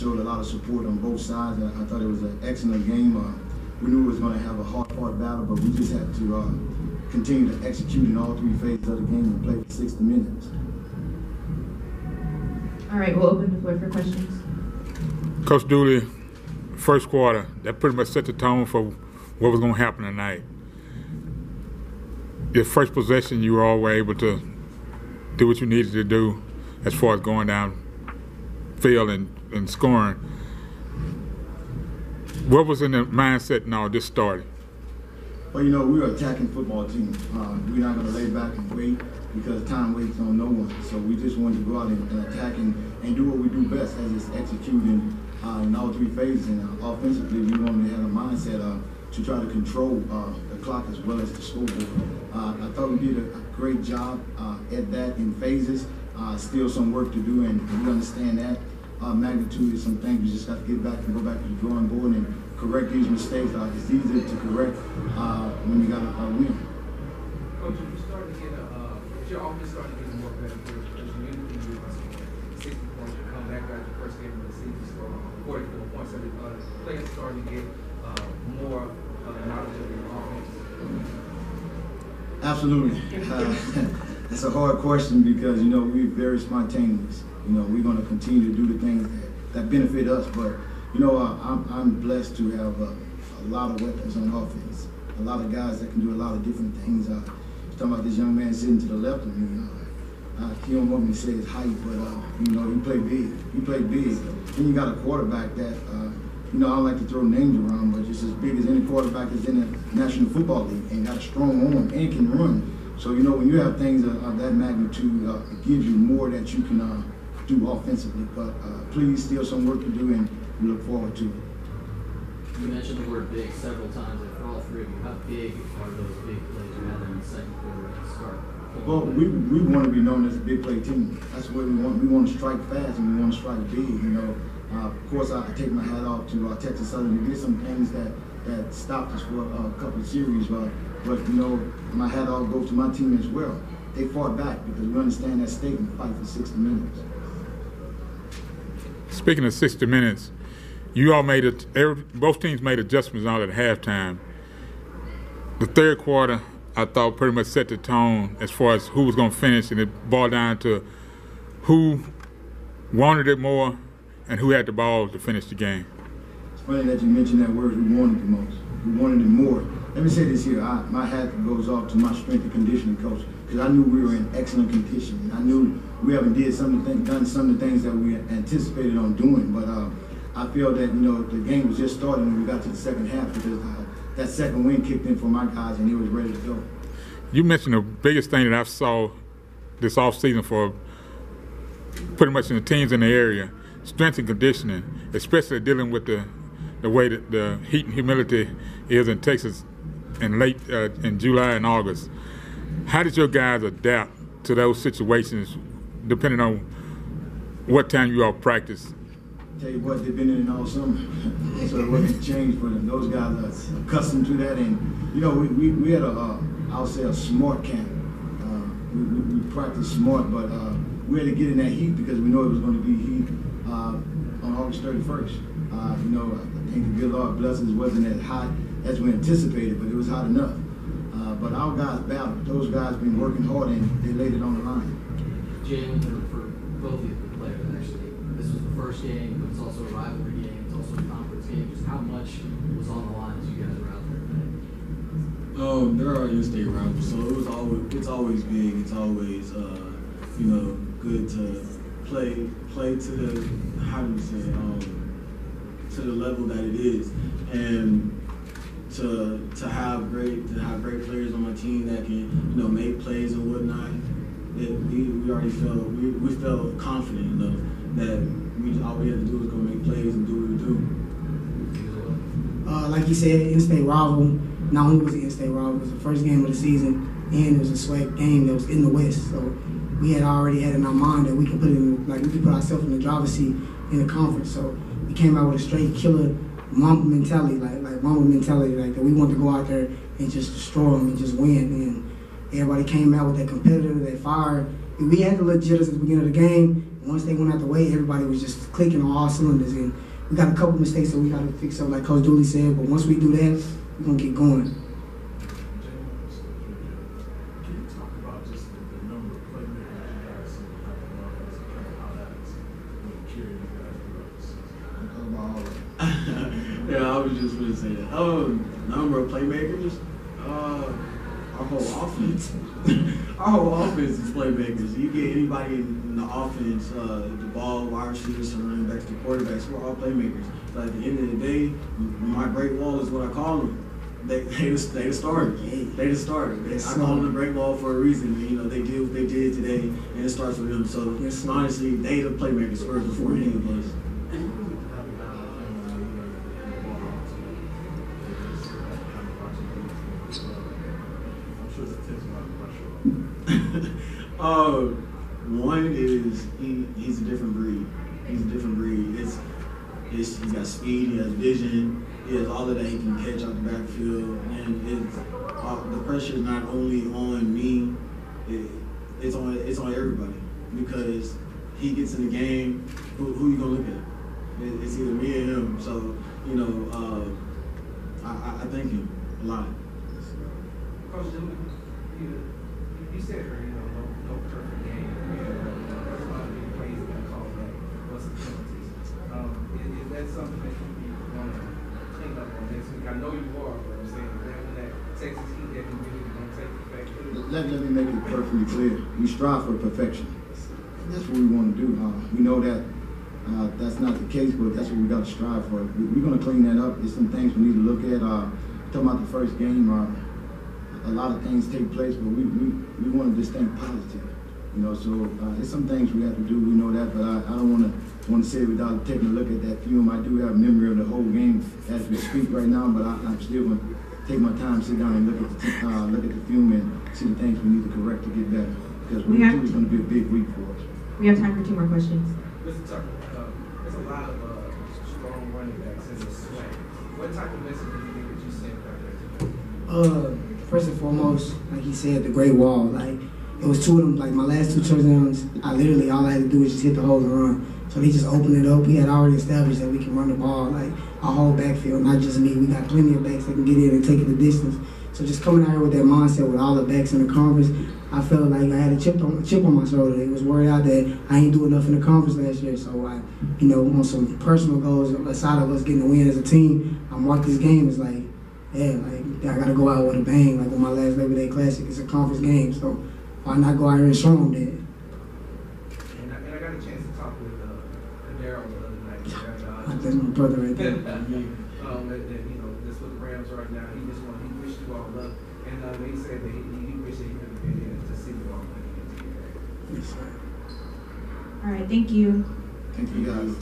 showed a lot of support on both sides. I thought it was an excellent game. We knew it was going to have a hard-fought battle, but we just had to continue to execute in all three phases of the game and play for 60 minutes. All right, we'll open the floor for questions. Coach Dooley, first quarter, that pretty much set the tone for what was going to happen tonight. Your first possession, you all were able to do what you needed to do as far as going down field and scoring. What was in the mindset now this started? Well, you know, we're an attacking football team. We're not going to lay back and wait because time waits on no one. So we just wanted to go out and attack and do what we do best, as is executing in all three phases. And offensively, we wanted to have a mindset to try to control the clock as well as the scoreboard. I thought we did a great job at that in phases. Still some work to do, and we understand that magnitude is some things we just got to get back and go back to the drawing board and correct these mistakes. It's easier to correct when you got a win. Coach, if you're starting to get your offense starting to get more better for the community, you 60 points, you come back after the first game of the season, score 44 points. So the players starting to get more knowledge of your offense. Absolutely. That's a hard question because, you know, we're very spontaneous. You know, we're going to continue to do the things that benefit us. But, you know, I'm blessed to have a lot of weapons on offense. A lot of guys that can do a lot of different things. Talking about this young man sitting to the left of me. He don't want me to say his height, but, you know, he played big. He played big. Then you got a quarterback that, you know, I don't like to throw names around, but just as big as any quarterback that's in the National Football League and got a strong arm and can run. So, you know, when you have things of that magnitude, it gives you more that you can do offensively. But please, still some work to do, and we look forward to it. You mentioned the word big several times, and for all three of you, how big are those big plays you had in the second quarter at the start? Well, we want to be known as a big play team. That's what we want. We want to strike fast, and we want to strike big, you know. Of course, I take my hat off to Texas Southern. We did some things that stopped us for a couple of series, but you know, my hat off goes to my team as well. They fought back because we understand that stake and fight for 60 minutes. Speaking of 60 minutes, you all both teams made adjustments out at halftime. The third quarter, I thought, pretty much set the tone as far as who was going to finish, and it boiled down to who wanted it more and who had the ball to finish the game. It's funny that you mentioned that word, who wanted the most. We wanted it more. Let me say this here. My hat goes off to my strength and conditioning coach, because I knew we were in excellent condition. I knew we haven't done some of the things that we anticipated on doing, but I feel that, you know, the game was just starting when we got to the second half, because that second win kicked in for my guys and they was ready to go. You mentioned the biggest thing that I saw this offseason for pretty much in the teams in the area, strength and conditioning, especially dealing with the way that the heat and humidity is in Texas in July and August. How did your guys adapt to those situations, depending on what time you all practice? Tell you what, they've been in it all summer, so it wasn't changed for them. Those guys are accustomed to that, and you know, we had I'll say a smart camp. We practiced smart, but we had to get in that heat because we know it was going to be heat on August 31st. You know, I think the good Lord bless us, wasn't as hot as we anticipated, but it was hot enough. But our guys battled. Those guys been working hard, and they laid it on the line. Jalen, for both of the players, actually, this was the first game, but it's also a rivalry game. It's also a conference game. Just how much was on the line as you guys were out there today? There are in-state rivals, so it's always big. It's always you know, good to play to the, how do you say, to the level that it is, and to have great players on my team that can, you know, make plays and whatnot. We already felt confident enough that all we had to do was go make plays and do what we do. Like you said, in-state rival. Not only was it in-state rival, it was the first game of the season, and it was a SWAC game that was in the West. So we had already had in our mind that we could put ourselves in the driver's seat in the conference. So we came out with a straight killer Mamba mentality, like that we wanted to go out there and just destroy them and just win. And everybody came out with that competitive, that fire. And we had the legit at the beginning of the game. once they went out the way, everybody was just clicking on all cylinders. And we got a couple mistakes that we got to fix up, like Coach Dooley said. But once we do that, we're gonna get going. Can you talk about just the number of playmakers you guys see having on offense and kind of how that's going to carry you guys throughout the season? Yeah, I was just going to say that. Number of playmakers. Our whole offense. Our whole offense is playmakers. You get anybody in the offense, the ball, wide receivers, the running backs, the quarterbacks, we're all playmakers. But at the end of the day, my great wall is what I call them. They the starter. They the starter. I call them the great wall for a reason. You know, they did what they did today, and it starts with them. So honestly, they the playmakers first before any of us. One is he's a different breed. He's a different breed. He's got speed. He has vision. He has all of that. He can catch out the backfield, and the pressure is not only on me. It's on everybody because he gets in the game. Who you gonna look at? It's either me or him. So you know, I thank him a lot. Coach Dooley, you said earlier, you know, no perfect game. There's a lot of big plays that got called back. What's the penalties? Is that something that you want to clean up on next week? I know you are, but I'm saying is that when that Texas heat that you really going to take effect? Let me make it perfectly clear. We strive for perfection. That's what we want to do. We know that that's not the case, but that's what we got to strive for. We're going to clean that up. There's some things we need to look at. Talking about the first game, a lot of things take place, but we want to just think positive, you know. So there's some things we have to do. We know that, but I don't want to say it without taking a look at that film. I do have a memory of the whole game as we speak right now, but I'm still going to take my time, sit down, and look at the film and see the things we need to correct to get better. Because week 2 is going to be a big week for us. We have time for 2 more questions. Mr. Tucker, there's a lot of strong running backs in the SWAC. What type of message do you think that you sent out there today? First and foremost, like he said, the great wall. Like it was 2 of them. Like my last 2 touchdowns, all I had to do was just hit the hole and run. So he just opened it up. We had already established that we can run the ball, like our whole backfield, not just me. We got plenty of backs that can get in and take it the distance. So just coming out here with that mindset with all the backs in the conference, I felt like I had a chip on my shoulder. It was worried out that I ain't do enough in the conference last year. So I, you know, on some personal goals aside of us getting a win as a team, I marked this game as like, yeah, like I gotta go out with a bang. Like on my last Labor Day Classic, it's a conference game, so why not go out here and show them that? And I got a chance to talk with Daryl the other night. That's my brother right there. that, you know, that's with the Rams right now. He wished you all luck, and he said that he wished that he could have been here to see you all play. Yes, sir. All right, thank you. Thank you, guys.